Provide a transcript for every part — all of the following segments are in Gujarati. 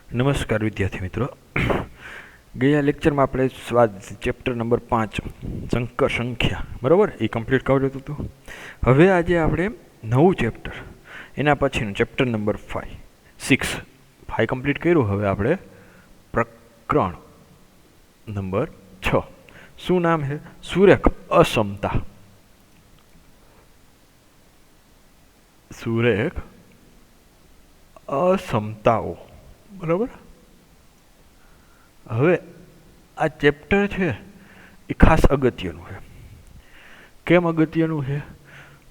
નમસ્કાર વિદ્યાર્થી મિત્રો. ગયા લેક્ચરમાં આપણે ચેપ્ટર નંબર 5 સંકર સંખ્યા બરાબર એ કમ્પ્લીટ કર્યું હતું. હવે આજે આપણે નવું ચેપ્ટર એના પછીનું ચેપ્ટર નંબર 5 કમ્પ્લીટ કર્યું. હવે આપણે પ્રકરણ નંબર 6. શું નામ છે? સુરેખ અસમતા. સુરેખ અસમતાઓ બરાબર. હવે આ ચેપ્ટર છે એ ખાસ અગત્યનું છે. કેમ અગત્યનું છે?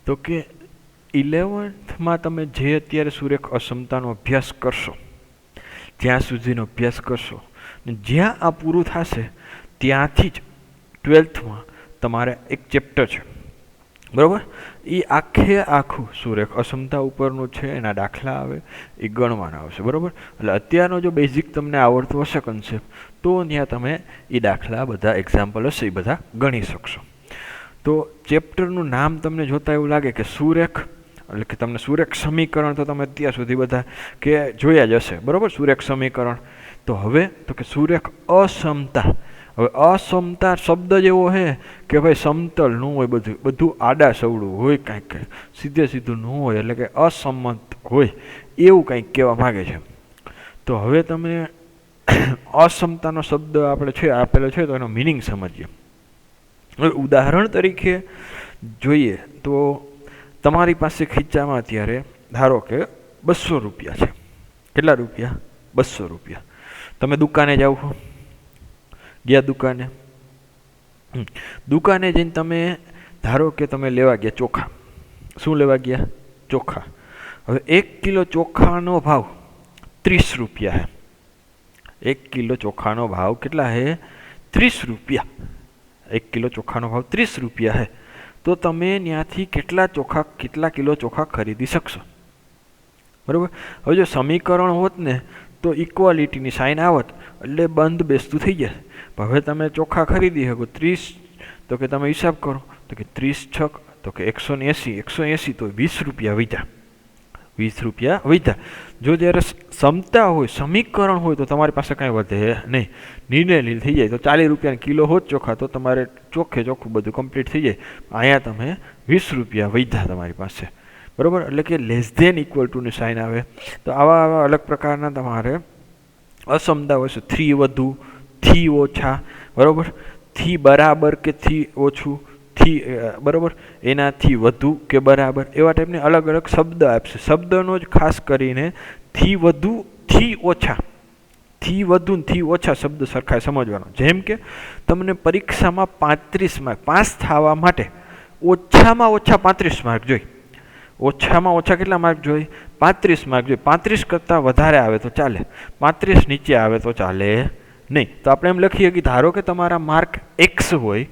તો કે 11થમાં તમે જે અત્યારે સુરેખ અસમતાનો અભ્યાસ કરશો, જ્યાં સુધીનો અભ્યાસ કરશો ને જ્યાં આ પૂરું થશે ત્યાંથી જ 12થમાં તમારે એક ચેપ્ટર છે બરાબર. એ આખું સુરેખ અસમતા ઉપરનું છે, એના દાખલા આવે એ ગણવાના આવશે બરાબર. એટલે અત્યારનો જો બેઝિક તમને આવડતું હશે કન્સેપ્ટ, તો ત્યાં તમે એ દાખલા બધા એક્ઝામ્પલ હશે એ બધા ગણી શકશો. તો ચેપ્ટરનું નામ તમને જોતા એવું લાગે કે સુરેખ, એટલે કે તમને સુરેખ સમીકરણ તો તમે અત્યાર સુધી બધા કે જોયા જ હશે બરાબર. સુરેખ સમીકરણ તો હવે તો કે સુરેખ અસમતા. હવે અસમતા શબ્દ જ એવો છે કે ભાઈ સમતલ ન હોય, બધું આડા સવડું હોય, કાંઈક સીધું ન હોય, એટલે કે અસમંત હોય એવું કંઈક કહેવા માગે છે. તો હવે તમે અસમતાનો શબ્દ આપણે છે આપેલો છે તો એનો મિનિંગ સમજીએ. હવે ઉદાહરણ તરીકે જોઈએ તો તમારી પાસે ખીચામાં અત્યારે ધારો કે 200 રૂપિયા છે. કેટલા રૂપિયા? 200 રૂપિયા. તમે દુકાને જાઓ છો, ગયા દુકાને જઈને તમે ધારો કે તમે લેવા ગયા ચોખા. શું લેવા ગયા? ચોખા. હવે 1 કિલો ચોખાનો ભાવ 30 રૂપિયા છે. 1 કિલો ચોખાનો ભાવ કેટલા છે? 30 રૂપિયા. 1 કિલો ચોખાનો ભાવ 30 રૂપિયા છે. તો તમે ત્યાંથી કેટલા કિલો ચોખા ખરીદી શકશો બરાબર. હવે જો સમીકરણ હોત ને તો ઇક્વાલિટીની સાઇન આવત એટલે બંધ બેસતું થઈ જશે. હવે તમે ચોખા ખરીદી શકો 30, તો કે તમે હિસાબ કરો તો કે 30 છક તો કે 180 તો 20 રૂપિયા વધ્યા. 20 રૂપિયા વધ્યા. જો જ્યારે સમતા હોય, સમીકરણ હોય તો તમારી પાસે કાંઈ વધે નહીં, નિર્ણય થઈ જાય. તો 40 રૂપિયાના કિલો હોત ચોખા તો તમારે ચોખ્ખું બધું કમ્પ્લીટ થઈ જાય. અહીંયા તમે 20 રૂપિયા વધ્યા તમારી પાસે બરાબર. એટલે કે લેસ ધેન ઇક્વલ ટુની સાઇન આવે. તો આવા અલગ પ્રકારના તમારે અસમતા હોય છે. 3 વધુ, થી ઓછા બરાબર, થી બરાબર કે થી ઓછું, થી બરાબર, એનાથી વધુ કે બરાબર, એવા ટાઈપની અલગ અલગ શબ્દ આપશે. શબ્દનો જ ખાસ કરીને થી વધુ, થી ઓછા, થી વધુ થી ઓછા શબ્દ સરખા સમજવાનો. જેમ કે તમને પરીક્ષામાં 35 માર્ક પાસ થવા માટે ઓછામાં ઓછા 35 માર્ક જોઈએ. ઓછામાં ઓછા કેટલા માર્ક જોઈએ? 35 માર્ક જોઈએ. 35 કરતાં વધારે આવે તો ચાલે, 35 નીચે આવે તો ચાલે નહીં. તો આપણે એમ લખીએ કે ધારો કે તમારા માર્ક x હોય,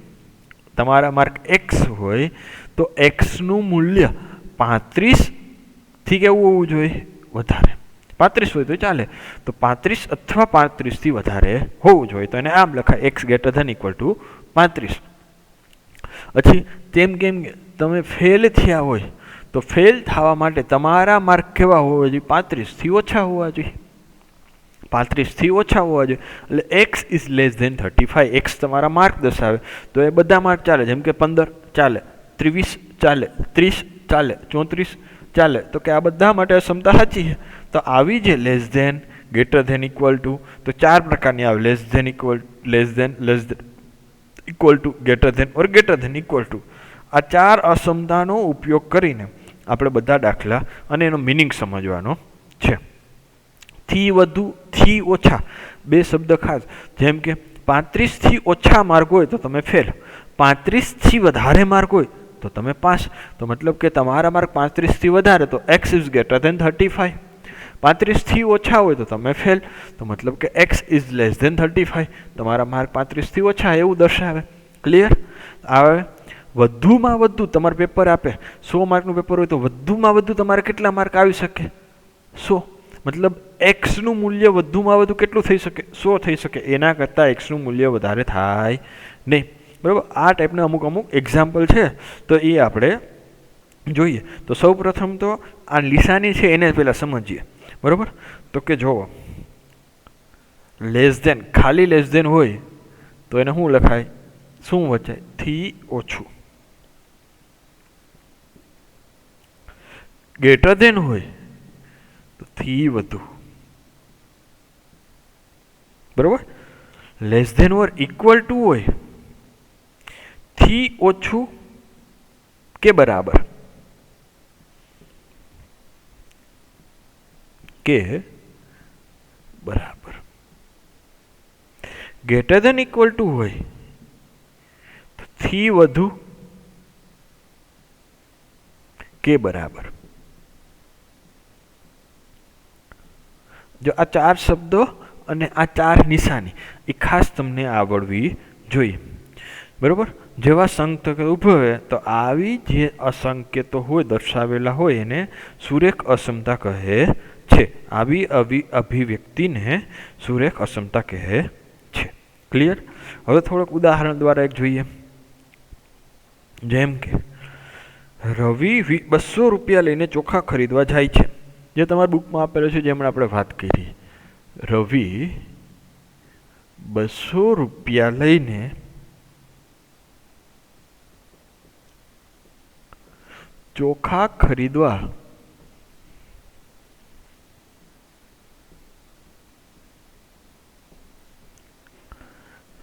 તો xનું મૂલ્ય 35થી કેવું હોવું જોઈએ? વધારે. 35 હોય તો ચાલે, તો 35 અથવા 35થી વધારે હોવું જોઈએ. તો એને આમ લખાય x > 35. પછી કેમ તમે ફેલ થયા હોય તો ફેલ થવા માટે તમારા માર્ક કેવા હોવા જોઈએ? 35થી ઓછા હોવા જોઈએ. 35થી ઓછા હોવા જોઈએ. એટલે x is less than 35. x તમારા માર્ક દર્શાવે તો એ બધા માર્ક ચાલે. જેમ કે 15 ચાલે, 23 ચાલે, 30 ચાલે, 34 ચાલે. તો કે આ બધા માટે અસમતા સાચી છે. તો આવી જે less than, greater than, equal to, તો 4 પ્રકારની આવે. Less than, equal to, greater than or greater than equal to. આ 4 અસમતાનો ઉપયોગ કરીને આપણે બધા દાખલા અને એનો મિનિંગ સમજવાનો છે. થી વધુ, થી ઓછા, બે શબ્દ ખાસ. જેમ કે 35થી ઓછા માર્ક હોય તો તમે ફેલ, 35થી વધારે માર્ક હોય તો તમે પાસ. તો મતલબ કે તમારા માર્ક 35થી વધારે તો x ઇઝ ગ્રેટર ધેન 35. 35થી ઓછા હોય તો તમે ફેલ, તો મતલબ કે x ઇઝ લેસ ધેન 35. તમારા માર્ક 35થી ઓછા એવું દર્શાવે. ક્લિયર? આવે. વધુમાં વધુ તમારું પેપર આપે 100 માર્કનું પેપર હોય તો વધુમાં વધુ તમારે કેટલા માર્ક આવી શકે? 100. મતલબ એક્સનું મૂલ્ય વધુમાં વધુ કેટલું થઈ શકે? 100 થઈ શકે. એના કરતાં એક્સનું મૂલ્ય વધારે થાય નહીં બરાબર. આ ટાઈપના અમુક એક્ઝામ્પલ છે તો એ આપણે જોઈએ. તો સૌ પ્રથમ તો આ નિશાની છે એને પહેલાં સમજીએ બરાબર. તો કે જુઓ લેસ દેન, ખાલી લેસ દેન હોય તો એને શું લખાય? શું વચાય? થી ઓછું. ગ્રેટર દેન હોય તો થી વધુ. બરોબર? Less than or equal to હોય થી ઓછું કે બરાબર. કે બરાબર. ગ્રેટર દેન ઇક્વલ ટુ હોય તો થી વધુ કે બરાબર. જો આ ચાર શબ્દો અને આ ચાર નિશાની એ ખાસ તમને આવડવી જોઈએ. બરોબર? જેવા સંકેતો ઉભવે તો આવી જે અસંકેતો હોય દર્શાવેલા હોય એને સુરેખ અસમતા કહે છે. આવી અભિવ્યક્તિને સુરેખ અસમતા કહે છે. ક્લિયર? હવે થોડુંક ઉદાહરણ દ્વારા એક જોઈએ. જેમ કે રવિ 200 રૂપિયા લઈને ચોખા ખરીદવા જાય છે. જે તમારા બુકમાં આપેલો છે, જેમણે આપણે વાત કરી. રવિ 200 રૂપિયા લઈને ચોખા ખરીદવા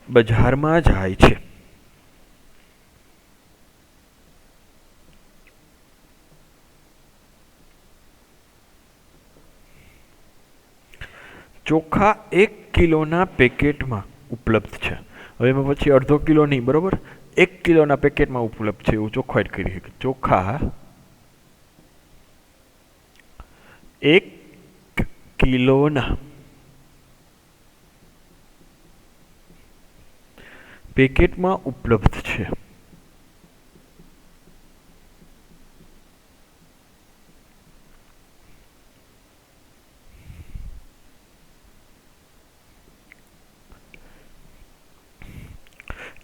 બજારમાં જાય છે. ચોખા 1 કિલોના પેકેટમાં ઉપલબ્ધ છે. હવે એમાં પછી અડધો કિલો નહીં, બરોબર? 1 કિલોના પેકેટમાં ઉપલબ્ધ છે એવું ચોખ્ખાઈ કરી છે. ચોખા 1 કિલોના પેકેટમાં ઉપલબ્ધ છે.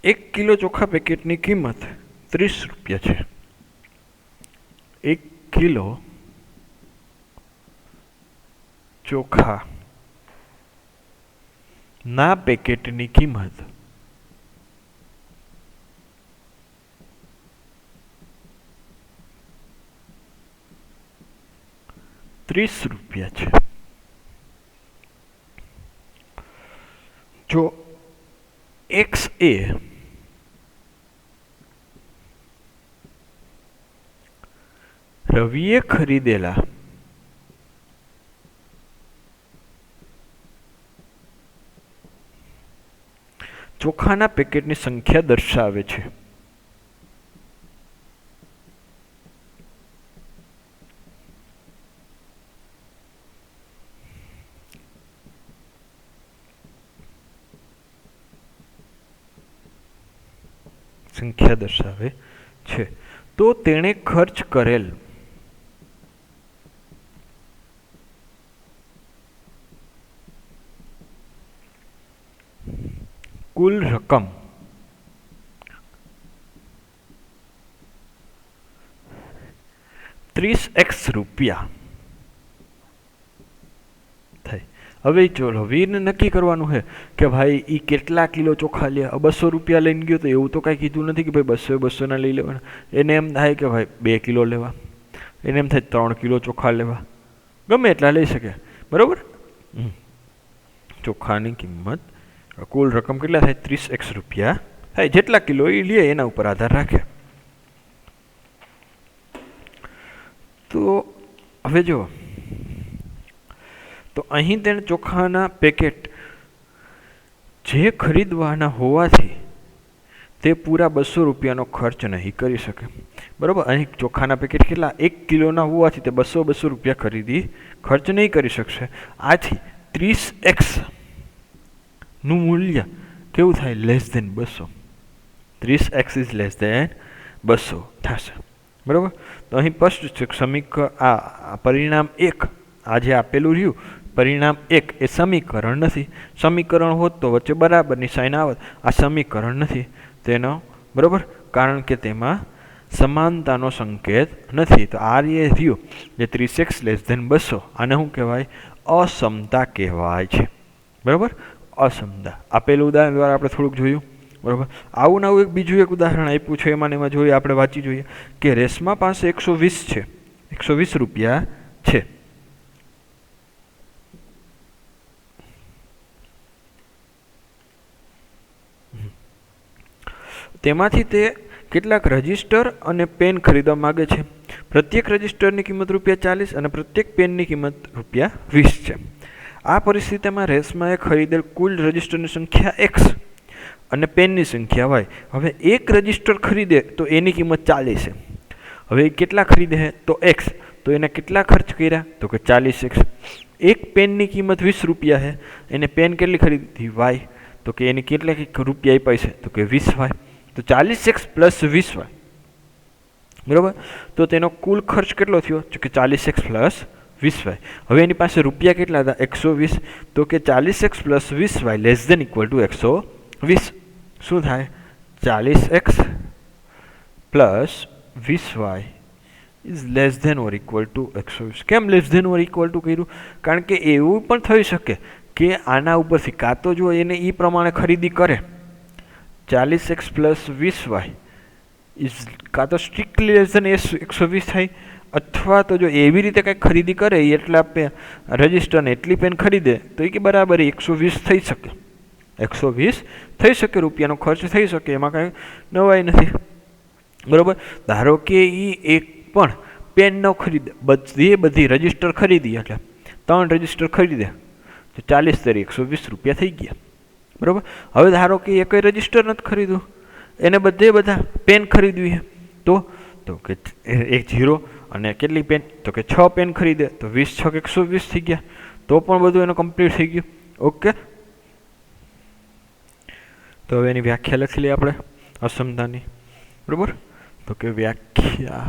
એક કિલો ચોખા પેકેટની કિંમત 30 રૂપિયા છે. 1 કિલો ચોખા ના પેકેટની કિંમત 30 રૂપિયા છે. જો એક્સ એ રવિએ ખરીદેલા ચોખાના પેકેટની સંખ્યા દર્શાવે છે. તો તેણે ખર્ચ કરેલ કુલ રકમ $30 રૂપિયા થાય. હવે જો રવિને નક્કી કરવાનું છે કે ભાઈ એ કેટલા કિલો ચોખા લે. 200 રૂપિયા લઈને ગયો તો એવું તો કાંઈ કીધું નથી કે ભાઈ 200 ના લઈ લેવાના. એને એમ થાય કે ભાઈ 2 કિલો લેવા, એને એમ થાય 3 કિલો ચોખા લેવા, ગમે એટલા લઈ શકે. બરોબર? ચોખાની કિંમત કુલ રકમ કેટલા થાય? $30 રૂપિયા થાય. જેટલા કિલો એ લે એના ઉપર આધાર રાખે. તો હવે જો, તો અહીં તેને ચોખાના પેકેટ જે ખરીદવાના હોવાથી તે પૂરા 200 રૂપિયાનો ખર્ચ નહીં કરી શકે. બરાબર? અહીં ચોખાના પેકેટ કેટલા? 1 કિલોના હોવાથી તે 200 રૂપિયા ખર્ચ નહીં કરી શકશે. આથી 30x નું મૂલ્ય કેવું થાય? Less than 200. 30x is less than 200 થશે. બરાબર? તો અહીં સ્પષ્ટ છે આ પરિણામ 1 આ જે આપેલું રહ્યું પરિણામ 1 એ સમીકરણ નથી. સમીકરણ હોત તો વચ્ચે બરાબરની સાઇન આવત. આ સમીકરણ નથી તેનો. બરાબર? કારણ કે તેમાં સમાનતાનો સંકેત નથી. તો આ એ રહ્યું જે 30x લેસ દેન 200. આને શું કહેવાય? અસમતા કહેવાય છે. બરાબર? અસમતા. આપેલું ઉદાહરણ દ્વારા આપણે થોડુંક જોયું, બરાબર. આવું ને આવું બીજું એક ઉદાહરણ આપ્યું છે, એમાં જોઈએ, આપણે વાંચી જોઈએ કે રેશમા પાસે 120 છે, 120 રૂપિયા છે. તેમાંથી તે કેટલાક રજિસ્ટર અને પેન ખરીદવા માગે છે. પ્રત્યેક રજિસ્ટરની કિંમત ₹40 અને પ્રત્યેક પેનની કિંમત ₹20 છે. આ પરિસ્થિતિમાં રેશમાએ ખરીદેલ કુલ રજિસ્ટરની સંખ્યા x અને પેનની સંખ્યા y. હવે એક રજિસ્ટર ખરીદે તો એની કિંમત 40 છે. હવે એ કેટલા ખરીદે તો x, તો એને કેટલા ખર્ચ કર્યા તો કે 40x. એક પેનની કિંમત ₹20 છે, એને પેન કેટલી ખરીદી y, તો કે એની કેટલા રૂપિયા આપ્યા છે તો કે 20y. તો 40x પ્લસ 20y, બરાબર. તો તેનો કુલ ખર્ચ કેટલો થયો તો કે 40x પ્લસ 20y. હવે એની પાસે રૂપિયા કેટલા હતા 120, તો કે 40x plus 20y less than equal to 120. શું થાય 40x plus 20y is less than or equal to 120. કેમ less than or equal to કર્યું? કારણ કે એવું પણ થઈ શકે કે આના ઉપરથી કાં તો જો એને એ પ્રમાણે ખરીદી કરે 40x પ્લસ 20y ઇઝ કાં તો સ્ટ્રિક્ટલી લેસ દેન 120 થાય, અથવા તો જો એવી રીતે કંઈક ખરીદી કરે એટલા રજિસ્ટરને એટલી પેન ખરીદે તો એ કે બરાબર 120 થઈ શકે, 120 થઈ શકે, રૂપિયાનો ખર્ચ થઈ શકે, એમાં કાંઈ નવાઈ નથી, બરાબર. ધારો કે એ એક પણ પેન ન ખરીદે, બધી રજિસ્ટર ખરીદી, એટલે 3 રજિસ્ટર ખરીદે તો 40 તરી 120 રૂપિયા થઈ ગયા, બરાબર. હવે ધારો કે એક રજિસ્ટર નથી ખરીદવું, એને બધા પેન ખરીદવી છે, તો કે એક 0 અને કેટલી પેન તો કે 6 પેન ખરીદે તો 20 6 120 થઈ ગયા, તો પણ બધું એનું કમ્પ્લીટ થઈ ગયું. ઓકે, તો હવે એની વ્યાખ્યા લખી લઈએ આપણે અસમતાની, બરાબર. તો કે વ્યાખ્યા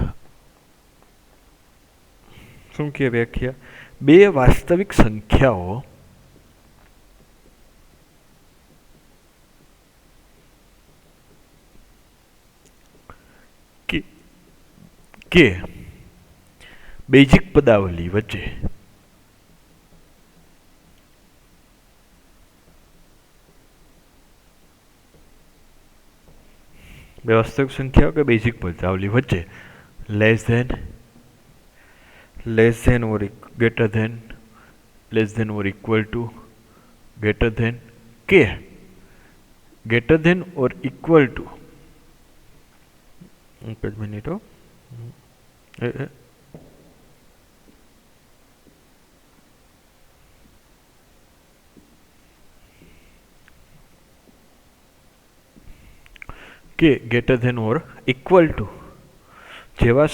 શું કહે? વ્યાખ્યા બે વાસ્તવિક સંખ્યાઓ કે બેઝિક પદાવલી વચ્ચે બે વાસ્તવિક સંખ્યાઓ કે બેઝિક પદાવલી વચ્ચે less than or greater than, less than or equal to, greater than કે greater than or equal to, એક જ મિનિટો, કે greater than or equal to જેવા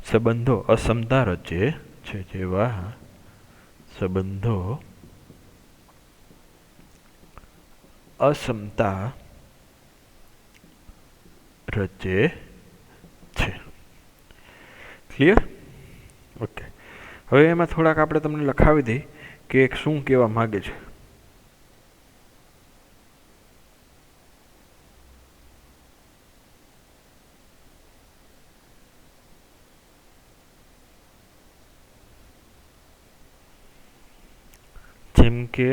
સંબંધો અસમતા રચે છે, જેવા સંબંધો અસમતા રચે છે. ક્લિયર? ઓકે. હવે એમાં થોડાક આપણે તમને લખાવી દઈએ કે શું કહેવા માગે છે. જેમ કે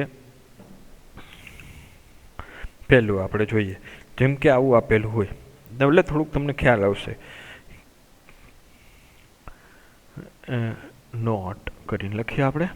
પહેલું આપણે જોઈએ, જેમ કે આવું આપેલું હોય એટલે થોડુંક તમને ખ્યાલ આવશે. નોટ કરીને લખીએ આપણે.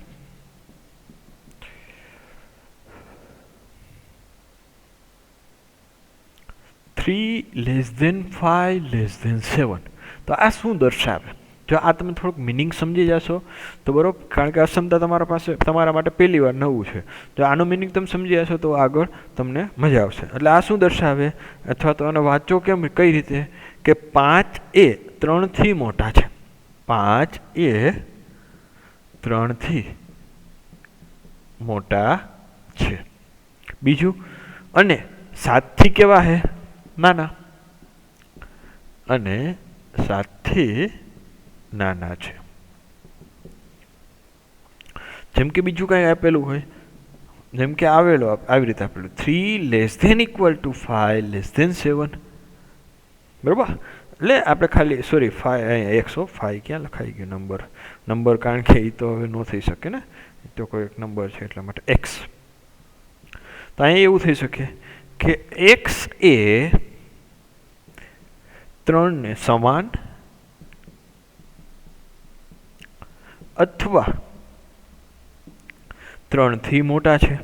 Three less than 5 less than 7. તો આ શું દર્શાવે? જો આ તમે થોડુંક મિનિંગ સમજી જશો તો બરાબર, કારણ કે અસમતા તમારા માટે પહેલી વાર નવું છે. જો આનું મિનિંગ તમે સમજી જશો તો આગળ તમને મજા આવશે. એટલે આ શું દર્શાવે, અથવા તો આને વાંચો કેમ, કઈ રીતે કે 5 એ 3 થી મોટા છે, 5 એ 3 થી મોટા છે. બીજું, અને 7 થી કેવા છે? નાના. અને 7 થી નાના છે. જેમ કે બીજું કાંઈ આપેલું હોય, જેમ કે આવી રીતે આપેલું 3 less than equal to 5 less than 7, બરાબર. એટલે આપણે ખાલી સોરી 5 અહીંયા 105 ક્યાં લખાઈ ગયો નંબર કારણ કે એ તો હવે ન થઈ શકે ને, તો કોઈ એક નંબર છે એટલા માટે એક્સ. તો અહીંયા એવું થઈ શકે કે એક્સ એ 3 ને સમાન અથવા 3 થી મોટા છે.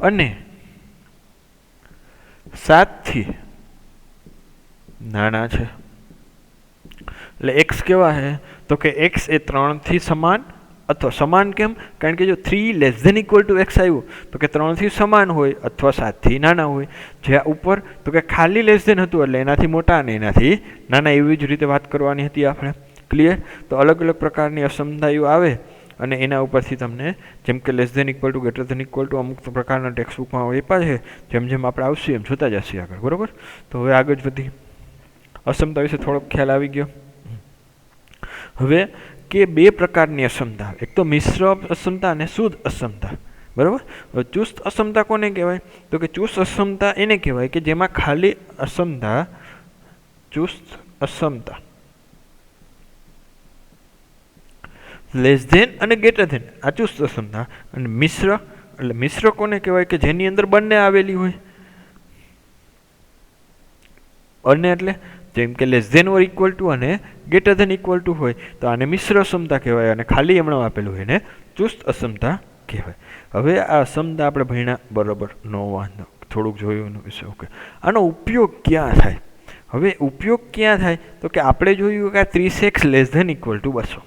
અને 7 થી નાના છે. એટલે એક્સ કેવા છે તો કે એક્સ એ 3 થી સમાન અથવા સમાન કેમ, કારણ કે જો 3 less than equal to X આવ્યું તો કે 3 થી સમાન હોય અથવા 7 થી નાના હોય. જ્યાં ઉપર તો કે ખાલી લેસ ધેન હતું એટલે એનાથી મોટા અને એનાથી નાના એવી જ રીતે વાત કરવાની હતી આપણે. ક્લિયર? તો અલગ અલગ પ્રકારની અસમતાઓ આવે અને એના ઉપરથી તમને જેમ કે less than equal to greater than equal to અમુક પ્રકારના ટેક્સ્ટ બુકમાં આપ્યા છે, જેમ જેમ આપણે આવશું એમ જોતા જશે આગળ. બરાબર? તો હવે આગળ જ વધી અસમતા વિશે થોડોક ખ્યાલ આવી ગયો. હવે કે 2 પ્રકારની અસમતા, એક તો મિશ્ર અસમતા અને શુદ્ધ અસમતા. બરાબર? હવે ચુસ્ત અસમતા કોને કહેવાય તો કે ચુસ્ત અસમતા એને કહેવાય કે જેમાં ખાલી અસમતા ચુસ્ત અસમતા લેસ ધેન અને ગ્રેટર ધેન આ ચુસ્ત અસમતા. અને મિશ્ર એટલે મિશ્ર કોને કહેવાય કે જેની અંદર બંને આવેલી હોય. અને એટલે જેમ કે less than or equal to અને ગ્રેટર ધેન ઇક્વલ ટુ હોય તો આને મિશ્ર અસમતા કહેવાય, અને ખાલી હમણાં આપેલું હોય એને ચુસ્ત અસમતા કહેવાય. હવે આ અસમતા આપણે ભણ્યા બરાબર, નો વાંધો, થોડુંક જોયું વિશે. ઓકે, આનો ઉપયોગ ક્યાં થાય? હવે ઉપયોગ ક્યાં થાય તો કે આપણે જોયું કે આ 30x less than equal two 200.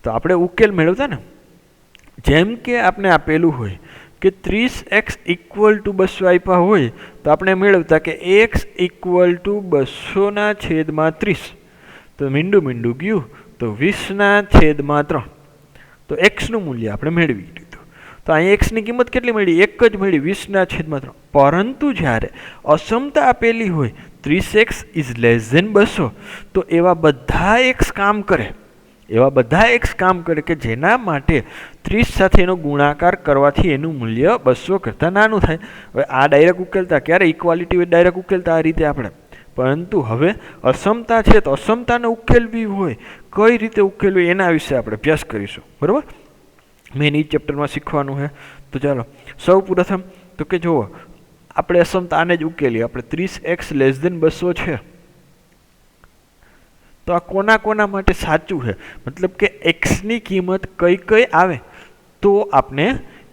તો આપણે ઉકેલ મેળવતા ને, જેમ કે આપણે આપેલું હોય કે 30x ઇક્વલ ટુ 200 આપ્યા હોય તો આપણે મેળવતા કે x ઇક્વલ ટુ 200/30. તો મીંડું ગયું તો 20/3. તો એક્સનું મૂલ્ય આપણે મેળવી લીધું. તો અહીં એક્સની કિંમત કેટલી મળી? 1 જ મળી, 20/3. પરંતુ જ્યારે અસમતા આપેલી હોય 30x ઇઝ લેસ ધેન 200 તો એવા બધા એક્સ કામ કરે કે જેના માટે 30 સાથે એનો ગુણાકાર કરવાથી એનું મૂલ્ય 200 કરતાં નાનું થાય. હવે આ ડાયરેક્ટ ઉકેલતા ક્યારે ઇક્વાલિટી ડાયરેક્ટ ઉકેલતા આ રીતે આપણે, પરંતુ હવે અસમતા છે તો અસમતાને ઉકેલવી હોય કઈ રીતે ઉકેલવી એના વિશે આપણે અભ્યાસ કરીશું. બરાબર? મેન એ ચેપ્ટરમાં શીખવાનું છે. તો ચાલો સૌ પ્રથમ તો કે જુઓ આપણે અસમતા આને જ ઉકેલીએ. આપણે 30x લેસ ધેન 200 છે તો આ કોના માટે સાચું છે, મતલબ કે એક્સની કિંમત કઈ આવે તો આપણે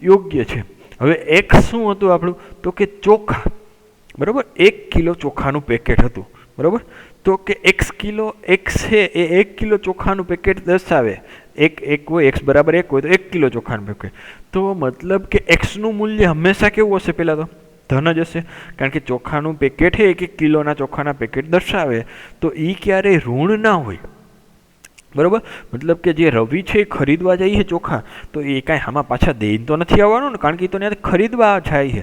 યોગ્ય છે. હવે એક્સ શું હતું આપણું તો કે ચોખા. બરાબર? 1 કિલો ચોખાનું પેકેટ હતું. બરાબર? તો કે એક્સ છે એ 1 કિલો ચોખાનું પેકેટ દર્શાવે. એક હોય એક્સ બરાબર 1 હોય તો 1 કિલો ચોખાનું પેકેટ. તો મતલબ કે એક્સનું મૂલ્ય હંમેશા કેવું હશે? પહેલાં તો ધન જ હશે, કારણ કે ચોખાનું પેકેટ છે 1 કિલોના ચોખાના પેકેટ દર્શાવે તો એ ક્યારેય ઋણ ના હોય. બરાબર? મતલબ કે જે રવિ છે એ ખરીદવા જાય છે ચોખા તો એ કાંઈ આમાં પાછા દઈને તો નથી આવવાનું ને, કારણ કે એ તો ત્યાંથી ખરીદવા જાય છે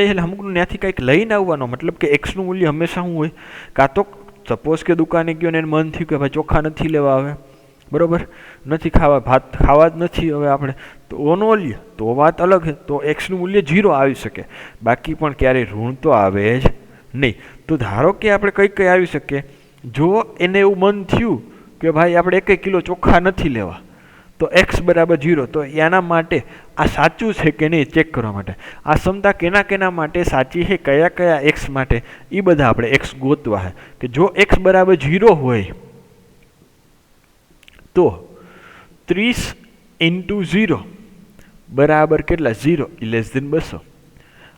એટલે અમુકનું ત્યાંથી કંઈક લઈને આવવાનો. મતલબ કે એક્સનું મૂલ્ય હંમેશા શું હોય? કાં તો સપોઝ કે દુકાને ગયો ને એને મન થયું કે ભાઈ ચોખા નથી લેવા આવે, બરાબર, નથી ખાવા, ભાત ખાવા જ નથી હવે આપણે, તો ઓનો લે તો વાત અલગ છે, તો એક્સનું મૂલ્ય 0 આવી શકે, બાકી પણ ક્યારેય ઋણ તો આવે જ નહીં. તો ધારો કે આપણે કઈ આવી શકે, જો એને એવું મન થયું કે ભાઈ આપણે 1 કિલો ચોખા નથી લેવા તો એક્સ બરાબર 0, તો એના માટે આ સાચું છે કે નહીં ચેક કરવા માટે આ ક્ષમતા કેના માટે સાચી છે, કયા એક્સ માટે, એ બધા આપણે એક્સ ગોતવા છે. કે જો એક્સ બરાબર 0 હોય તો 30 × 0 બરાબર કેટલા? 0 લેસ ધેન 200.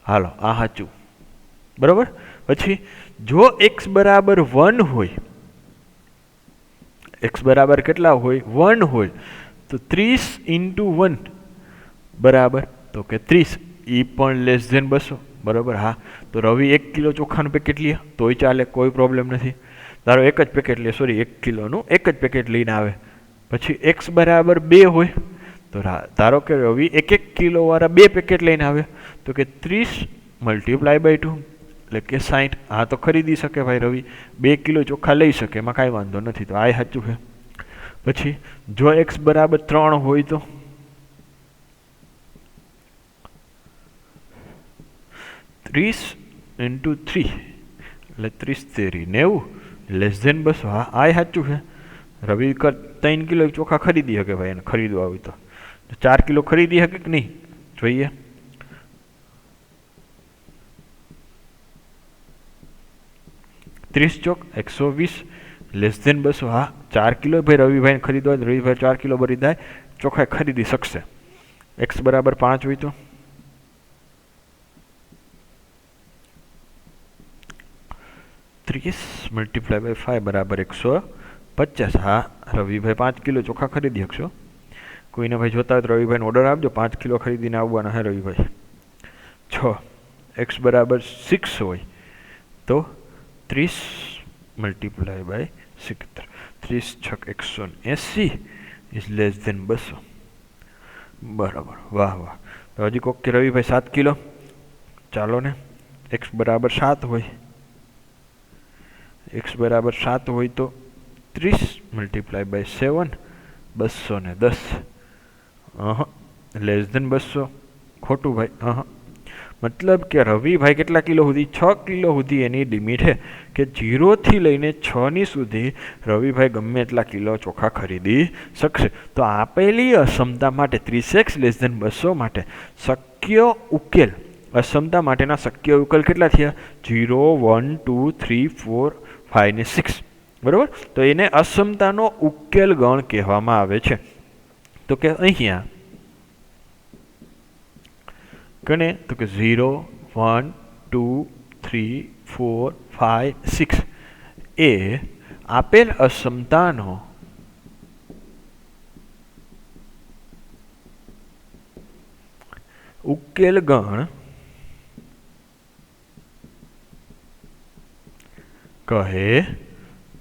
હાલો આ સાચું. બરાબર? પછી જો એક્સ બરાબર 1 હોય, એક્સ બરાબર કેટલા હોય? 1 હોય તો 30 × 1 બરાબર તો કે 30, એ પણ લેસ ધેન 200. બરાબર? હા, તો રવિ 1 કિલો ચોખાનું પેકેટ લે તોય ચાલે, કોઈ પ્રોબ્લેમ નથી. ધારો 1 જ પેકેટ લે, સોરી 1 કિલોનું 1 જ પેકેટ લઈને આવે. પછી એક્સ બરાબર 2 હોય તો ધારો કે રવિ 1 કિલો વાળા 2 પેકેટ લઈને આવે તો કે 30 × 2 એટલે કે 60. હા, તો ખરીદી શકે ભાઈ રવિ, 2 કિલો ચોખા લઈ શકે, એમાં કાંઈ વાંધો નથી. તો આ સાચું છે. પછી જો એક્સ બરાબર 3 હોય તો 30 × 3 એટલે 30 તેરી 90 લેસ ધેન 200. હા આ સાચું છે. રવિ 3 કિલો ચોખા ખરીદી શકે ભાઈ, એને ખરીદવા હોય તો 4 કિલો ખરીદી શકે કે નહીં જોઈએ. ત્રીસ ચોક 120 લેસ ધેન 200. હા 4 કિલો ભાઈ રવિભાઈને ખરીદવા, રવિભાઈ 4 કિલો ભરી થાય ચોખા ખરીદી શકશે. x બરાબર 5 હોય તો 30 × 5 બરાબર 150. હા રવિભાઈ 5 કિલો ચોખા ખરીદી શકશો. કોઈને ભાઈ જોતા હોય તો રવિભાઈને ઓર્ડર આપજો, 5 કિલો ખરીદીને આવવાના હે રવિભાઈ. 6 x બરાબર 6 હોય તો 30 × 70. 30 છક 180 ઇઝ લેસ ધેન 200. બરાબર, વાહ વાહ. તો હજી કોક કે રવિભાઈ 7 કિલો, ચાલો ને x બરાબર 7 હોય, x બરાબર 7 હોય તો 30 × 7 210. લેસ ધેન 200 ખોટું ભાઈ. મતલબ કે રવિભાઈ કેટલા કિલો સુધી, 6 કિલો સુધી એની લિમિટ છે કે 0 થી લઈને 6 ની સુધી રવિભાઈ ગમે એટલા કિલો ચોખા ખરીદી શકશે. તો આપેલી અક્ષમતા માટે 30x લેસ ધેન 200 માટે શક્ય ઉકેલ, અક્ષમતા માટેના શક્ય ઉકેલ કેટલા થયા? 0, 1, 2, 3, 4, 5 ને 6. બરાબર. તો એને અક્ષમતાનો ઉકેલ ગણ કહેવામાં આવે છે. તો કે અહીંયા ગણે તો કે 0, 1, 2, 3, 4, 5, 6 એ આપેલ અક્ષમતાનો ઉકેલ ગણ કહે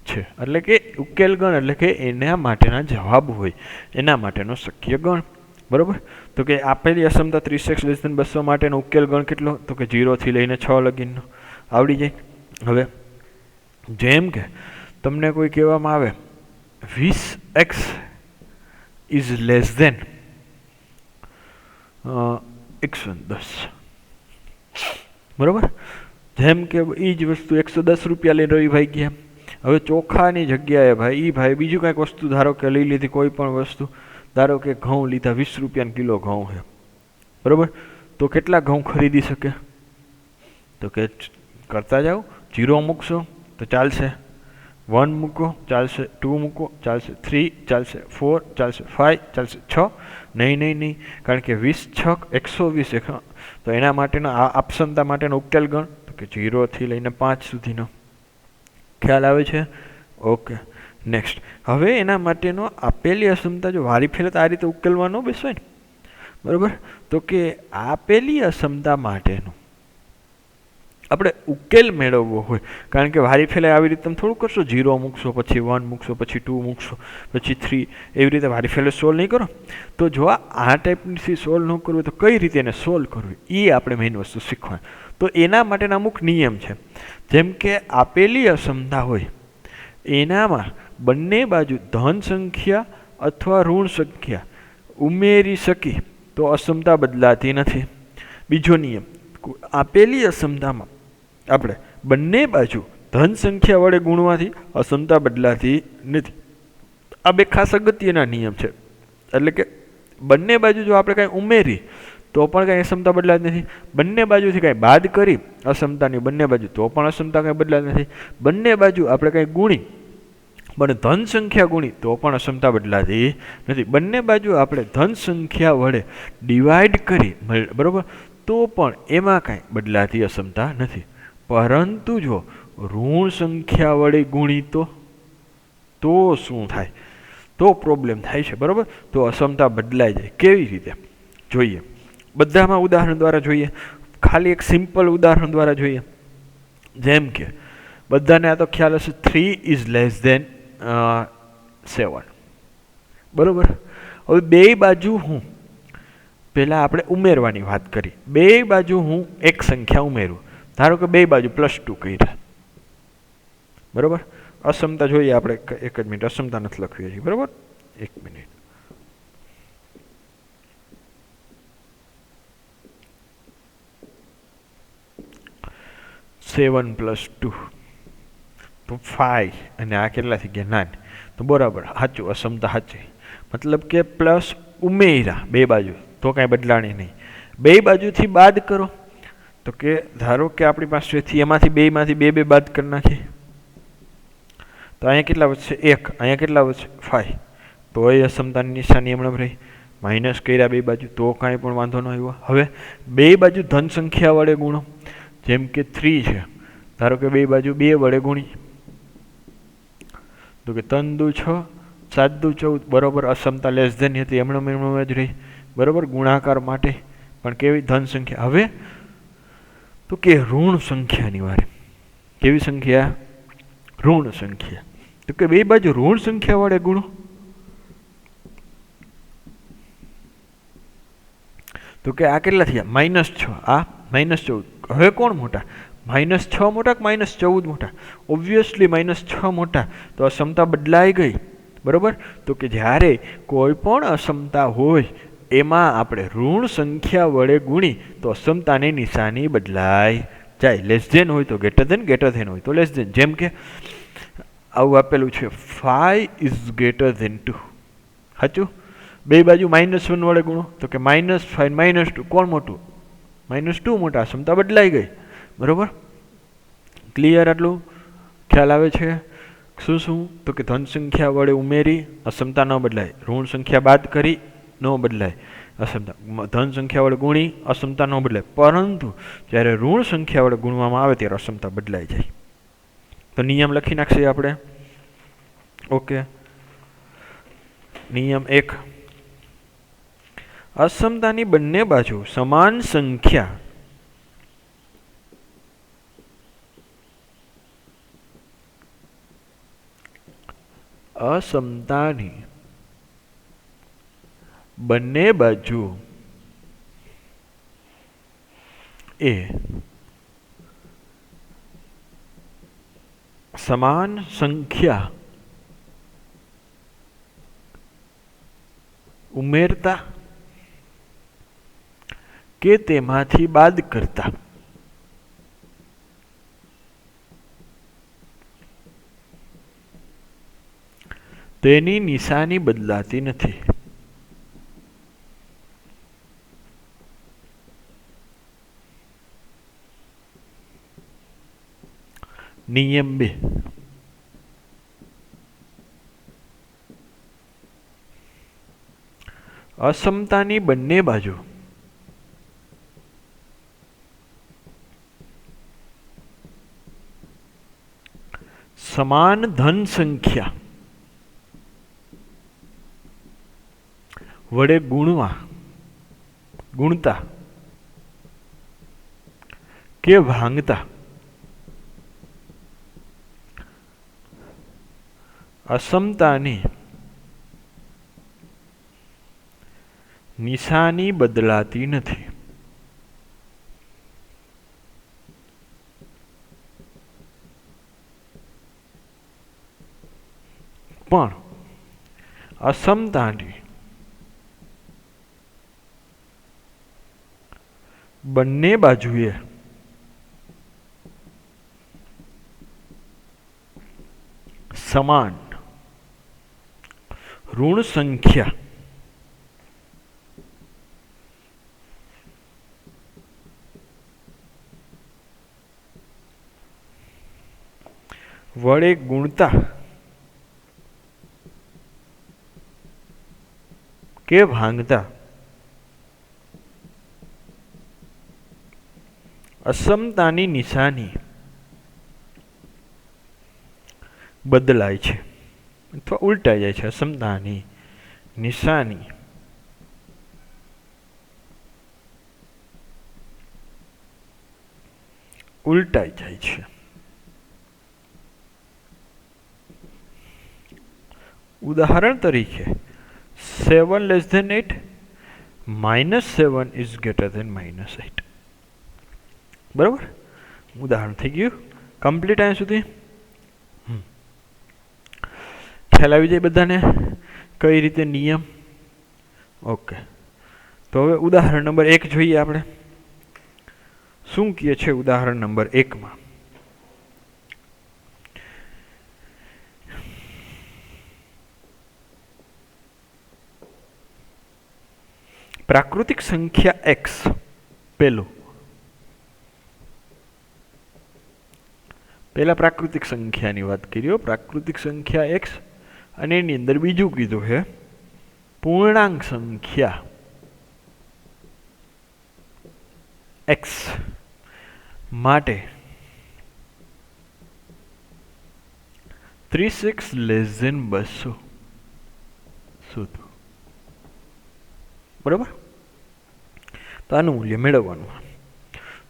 છે. એટલે કે ઉકેલ ગણ એટલે કે એના માટેના જવાબ હોય, એના માટેનો શક્ય ગણ. બરાબર. તો કે આપેલી અક્ષમતા 30x લેસ ધેન 200 માટેનો ઉકેલ ગણ કેટલો? તો કે 0 થી લઈને 6 લગીનનો આવડી જાય. હવે જેમ કે તમને કોઈ કહેવામાં આવે 20x ઇઝ લેસ ધેન 110. બરાબર. જેમ કે એ જ વસ્તુ 110 રૂપિયા લઈને રવિભાઈ ગયા. હવે ચોખાની જગ્યાએ ભાઈ એ ભાઈ બીજું કાંઈક વસ્તુ ધારો કે લઈ લીધી, કોઈ પણ વસ્તુ, ધારો કે ઘઉં લીધા, 20 રૂપિયાનો કિલો ઘઉં છે. બરાબર. તો કેટલા ઘઉં ખરીદી શકે? તો કે કરતા જાઓ, 0 મૂકશો તો ચાલશે, 1 મૂકો ચાલશે, 2 મૂકો ચાલશે, 3 ચાલશે, 4 ચાલશે, 5 ચાલશે, 6 નહીં, કારણ કે 20 છક 120. તો એના માટેનો આ અક્ષમતા માટેનો ઉકેલ ગણ તો કે 0 થી લઈને 5 સુધીનો. ખ્યાલ આવે છે? ઓકે. નેક્સ્ટ. હવે એના માટેનો આપેલી અક્ષમતા જો વારી ફેરે તો આ રીતે ઉકેલવા ન બેસવાય ને. બરાબર. તો કે આપેલી અક્ષમતા માટેનો આપણે ઉકેલ મેળવવો હોય, કારણ કે વારી ફેલે આવી રીતે તમે થોડું કરશો, 0 મૂકશો, પછી 1 મૂકશો, પછી 2 મૂકશો, પછી 3, એવી રીતે વારી ફેલે સોલ્વ નહીં કરો. તો જો આ ટાઈપથી સોલ્વ ન કરવું તો કઈ રીતે એને સોલ્વ કરવું એ આપણે મેઇન વસ્તુ શીખવાની. તો એના માટેના અમુક નિયમ છે. જેમ કે આપેલી અક્ષમતા હોય એનામાં બંને બાજુ ધન સંખ્યા અથવા ઋણ સંખ્યા ઉમેરી શકી તો અક્ષમતા બદલાતી નથી. બીજો નિયમ, આપેલી અક્ષમતામાં આપણે બંને બાજુ ધન સંખ્યા વડે ગુણવાથી અક્ષમતા બદલાતી નથી. આ બે ખાસ અગત્યના નિયમ છે. એટલે કે બંને બાજુ જો આપણે કાંઈ ઉમેરી તો પણ કાંઈ અક્ષમતા બદલાતી નથી, બંને બાજુથી કાંઈ બાદ કરી અક્ષમતાની બંને બાજુ તો પણ અક્ષમતા કાંઈ બદલાતી નથી, બંને બાજુ આપણે કાંઈ ગુણી પણ ધન સંખ્યા ગુણી તો પણ અક્ષમતા બદલાતી નથી, બંને બાજુ આપણે ધન સંખ્યા વડે ડિવાઈડ કરી, બરાબર, તો પણ એમાં કાંઈ બદલાતી અક્ષમતા નથી. પરંતુ જો ઋણ સંખ્યા વડે ગુણી તો શું થાય? તો પ્રોબ્લેમ થાય છે. બરાબર. તો અક્ષમતા બદલાઈ જાય. કેવી રીતે જોઈએ? બધામાં ઉદાહરણ દ્વારા જોઈએ. ખાલી એક સિમ્પલ ઉદાહરણ દ્વારા જોઈએ. જેમ કે બધાને આ તો ખ્યાલ હશે, 3 ઇઝ લેસ ધેન 7. બરાબર. હવે બે બાજુ હું પહેલાં આપણે ઉમેરવાની વાત કરી, બે બાજુ હું એક સંખ્યા ઉમેરું. ધારો કે બે બાજુ +2 કર્યા. બરાબર. અક્ષમતા જોઈએ આપણે. એક જ મિનિટ, અક્ષમતા નથી લખવી હજી. બરાબર. એક મિનિટ. 7 + 2 તો 5 અને આ કેટલા થઈ ગયા 9 તો બરાબર સાચું અસમતા સાચી મતલબ કે પ્લસ ઉમેરા બે બાજુ તો કાંઈ બદલાણી નહીં બે બાજુથી બાદ કરો તો કે ધારો કે આપણી પાસેથી એમાંથી બેમાંથી બે બે બાદ કરી નાખીએ તો અહીંયા કેટલા વધશે 1 અહીંયા કેટલા વધશે 5 તો એ અસમતાની નિશાની હમણાં રહી માઇનસ કર્યા બે બાજુ તો કાંઈ પણ વાંધો ન આવ્યો હવે બે બાજુ ધન સંખ્યા વડે ગુણો જેમ કે 3 છે ધારો કે બે બાજુ 2 વડે ગુણી તો કે 3 દુ 6 7 દુ 14 બરાબર અસમતા લેસ ધેન હતી એમણે જ રહી બરાબર ગુણાકાર માટે પણ કેવી ધન સંખ્યા હવે તો કે ઋણ સંખ્યાની વારે કેવી સંખ્યા ઋણ સંખ્યા તો કે બે બાજુ ઋણ સંખ્યા વડે ગુણો તો કે આ કેટલા થયા -6 આ -14 હવે કોણ મોટા -6 મોટા કે -14 મોટા ઓબ્વિયસલી -6 મોટા તો અસમતા બદલાઈ ગઈ બરાબર તો કે જ્યારે કોઈ પણ અસમતા હોય એમાં આપણે ઋણ સંખ્યા વડે ગુણી તો અસમતાની નિશાની બદલાઈ જાય લેસ ધેન હોય તો ગ્રેટર ધેન હોય તો લેસ ધેન જેમ કે આવું આપેલું છે 5 ઇઝ ગ્રેટર ધેન 2 સાચું બે બાજુ -1 વડે ગુણો તો કે -5 -2 કોણ મોટું -2 મોટા અસમતા બદલાઈ ગઈ બરાબર ક્લિયર આટલું ખ્યાલ આવે છે શું તો કે ધન સંખ્યા વડે ઉમેરી અસમતા ન બદલાય ઋણ સંખ્યા બાદ કરી ન બદલાય અસમતા ધન સંખ્યા વડે ગુણી અસમતા ન બદલાય પરંતુ જ્યારે ઋણ સંખ્યા વડે ગુણવામાં આવે ત્યારે અસમતા બદલાઈ જાય તો નિયમ લખી નાખીએ આપણે ઓકે નિયમ 1 અસમતાની બંને બાજુ સમાન સંખ્યા અસમતાની બંને બાજુ એ સમાન સંખ્યા ઉમેરતા કે તેમાંથી બાદ કરતા તેની નિશાની બદલાતી નથી નિયમ 2 અસમતાની બંને બાજુ સમાન ધન સંખ્યા વડે ગુણતા કે ભાંગતા અસમતાની નિશાની બદલાતી નથી પણ અસમતાની બંને બાજુએ સમાન ઋણ સંખ્યા વડે ગુણતા કે ભાંગતા અસમતાની નિશાની બદલાય છે અથવા ઉલટાઈ જાય છે અસમતાની નિશાની ઉલટાઈ જાય છે ઉદાહરણ તરીકે 7 less than 8 -7 is greater than -8 બરાબર ઉદાહરણ થઈ ગયું કમ્પ્લીટ અહીંયા સુધી ખ્યાલ આવી જાય બધાને કઈ રીતે નિયમ ઓકે તો હવે ઉદાહરણ નંબર 1 જોઈએ આપણે શું કહે છે ઉદાહરણ નંબર 1 માં પ્રાકૃતિક સંખ્યા x પહેલા પ્રાકૃતિક સંખ્યાની વાત કરીએ. પ્રાકૃતિક સંખ્યા x અને એની અંદર બીજું કીધું છે પૂર્ણાંક સંખ્યા x માટે 30x < 200 શોધો. બરાબર, તો આનું મૂલ્ય મેળવવાનું.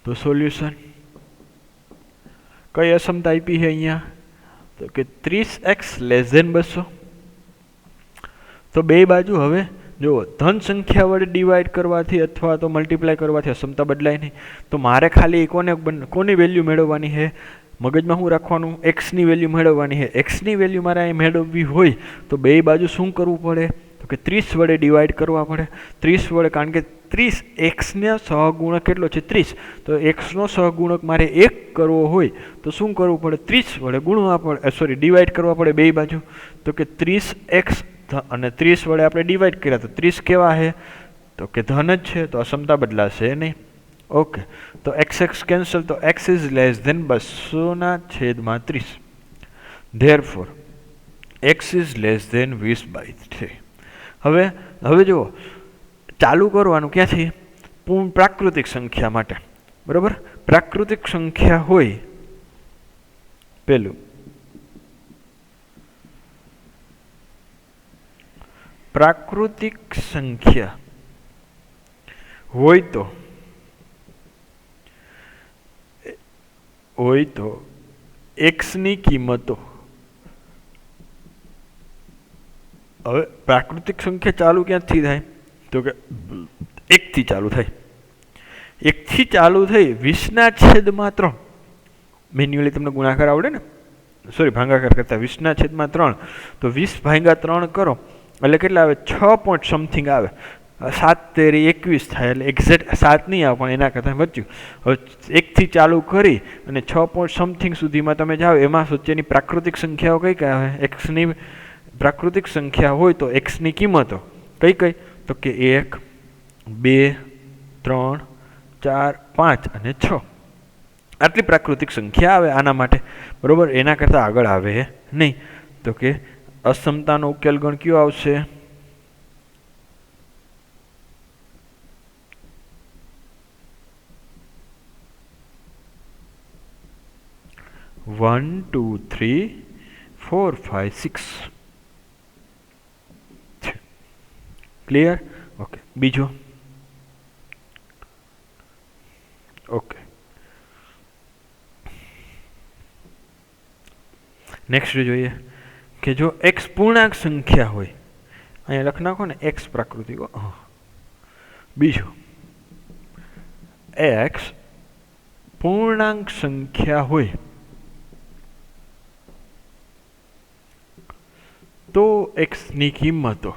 તો સોલ્યુશન કઈ અસમતા આપી છે અહીંયા? તો કે 30x < 200. તો બે બાજુ હવે જો ધન સંખ્યા વડે ડિવાઈડ કરવાથી અથવા તો મલ્ટીપ્લાય કરવાથી અસમતા બદલાય નહીં. તો મારે ખાલી કોની વેલ્યુ મેળવવાની છે? મગજમાં શું રાખવાનું? એક્સની વેલ્યુ મેળવવાની છે. એક્સની વેલ્યુ મારે અહીં મેળવવી હોય તો બે બાજુ શું કરવું પડે? તો કે 30 વડે ડિવાઈડ કરવા પડે. 30 વડે, કારણ કે 30 એક્સનો સહગુણક કેટલો છે? 30. તો એક્સનો સહગુણક મારે 1 કરવો હોય તો શું કરવું પડે? 30 વડે ગુણવા પડે, ડિવાઈડ કરવા પડે બે બાજુ. તો કે 30x અને 30 વડે આપણે ડિવાઈડ કર્યા તો 30 કેવા છે? તો કે ધન જ છે, તો અસમતા બદલાશે નહીં. ઓકે, તો x કેન્સલ, તો x < 200/30. Therefore x < 20/3. હવે જુઓ, ચાલુ કરવાનું ક્યાંથી? પ્રાકૃતિક સંખ્યા માટે. બરાબર, પ્રાકૃતિક સંખ્યા હોય પેલું પ્રાકૃતિક સંખ્યા હોય તો x ની કિંમતો. હવે પ્રાકૃતિક સંખ્યા ચાલુ ક્યાંથી થાય? તો કે 1 થી ચાલુ થાય. 1 થી ચાલુ થઈ 20/3. મેન્યુઅલી તમને ગુણાકાર આવડે ને? ભાગાકાર કરતા 20/3. તો 20/3 કરો એટલે કેટલા આવે? 6 પોઈન્ટ સમથિંગ આવે. 7 તેરી 21 થાય, એટલે એક્ઝેક્ટ 7 નહીં આવે પણ એના કરતાં વધ્યું. હવે 1 થી ચાલુ કરી અને 6 પોઈન્ટ સમથિંગ સુધીમાં તમે જાઓ, એમાં વચ્ચેની પ્રાકૃતિક સંખ્યાઓ કઈ કઈ આવે? એક્સની પ્રાકૃતિક સંખ્યા હોય તો એક્સની કિંમતો કઈ? તો કે 1, 2, 3, 4, 5 અને 6. આટલી પ્રાકૃતિક સંખ્યા આવે આના માટે. બરોબર, એના કરતાં આગળ આવે નહીં. તો કે અસમતાનો ઉકેલ ગણ કયો આવશે? 1, 2, 3, 4, 5, 6. ક્લિયર? ઓકે, બીજો. ઓકે, નેક્સ્ટ જોઈએ કે જો x પૂર્ણાંક સંખ્યા હોય, અહીંયા લખ નાખો ને x પ્રાકૃતિક. બીજું, x પૂર્ણાંક સંખ્યા હોય તો x ની કિંમતો.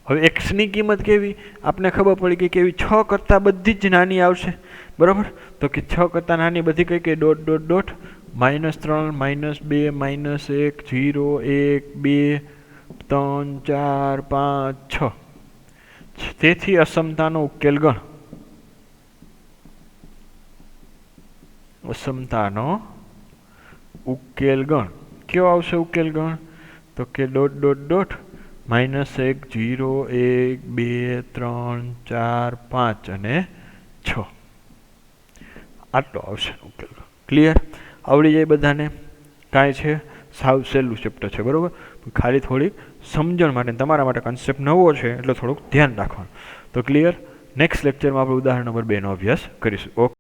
હવે x ની કિંમત કેવી? આપણે ખબર પડી કે કેવી? 6 કરતાં બધી જ નાની આવશે. બરાબર, તો કે 6 કરતાં નાની બધી કઈ કઈ? Dot dot dot, -3, -2, -1, 0, 1, 2, 3, 4, 5, 6. તેથી અસમતાનો ઉકેલ ગણ. અસમતાનો ઉકેલ ગણ કયો આવશે? ઉકેલ ગણ તો કે ડોટ ડોટ ડોટ -1, 0, 1, 2, 3, 4, 5 અને 6. આટલો આવશે ઉકેલ. ક્લિયર? આવડી જાય બધાને? કાંઈ છે? સાવ સહેલું ચેપ્ટર છે. બરાબર, ખાલી થોડીક સમજણ માટે, તમારા માટે કન્સેપ્ટ નવો છે એટલે થોડુંક ધ્યાન રાખવાનું. તો ક્લિયર? નેક્સ્ટ લેક્ચરમાં આપણે ઉદાહરણ નંબર 2 નો અભ્યાસ કરીશું. ઓકે.